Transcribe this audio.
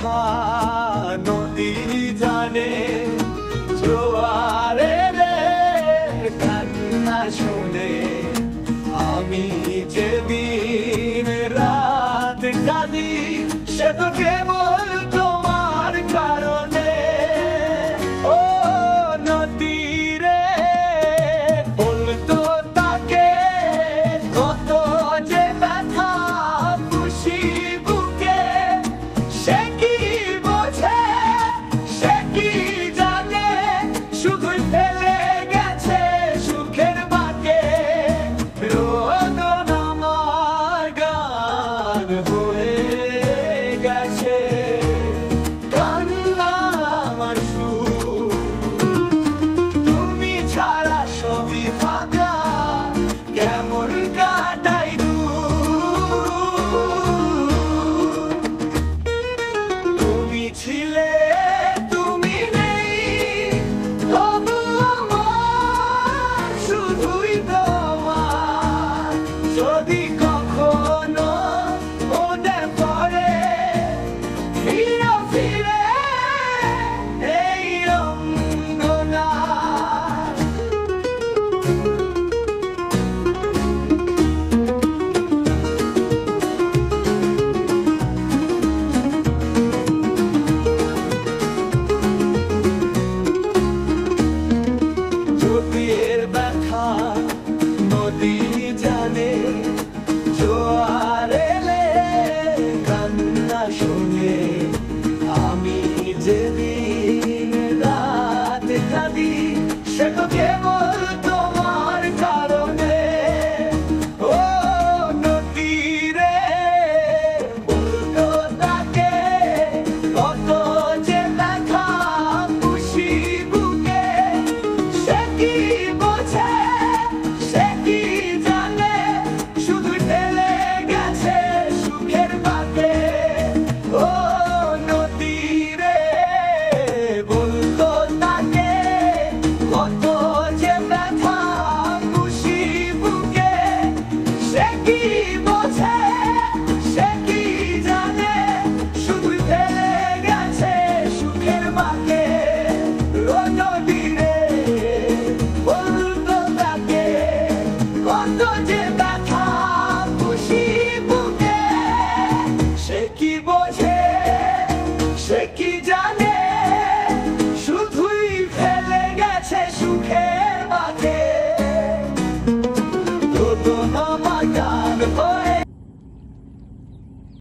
ব্যথা নদী জানে, জোয়ারে রে কান্না শুনে আমি যে দিন রাত কাঁদি, সে তো কেবল তোমার কারণে। ও নদী রে বলতো তাকে কত যে ব্যথা খুশি বুকে, সে কি বোঝে সে কি জানে, শুধুই ফেলে গেছে সুখের বাঁকে। রোদন আমার গান হয়ে গেছে, কান্না আমার সুর, তুমি ছাড়া সবই ফাঁকা, কেমন কাটাই দূর। তুমি ছিলে তুমি নেই, তবু আমার শুধুই তোমার। যদি কখনো মনে পড়ে ফিরে ফিরে এই অঙ্গনা। যদির ব্যথা নদী জানে, জোয়ার এলে কান্না শুনে আমি যেদিন রাত কাঁদি, সে তো কেবল তোমার কারণে। ও নদী রে বলতো তাকে কত যে ব্যথা খুশি বুকে, সে কি বোঝে সে কি জানে, শুধু ফেলে গেছে সুখের বাঁকে। ও নদী রে বলতো তাকে কত যে ব্যথা খুশি বুকে, সে কি বোঝে সে কি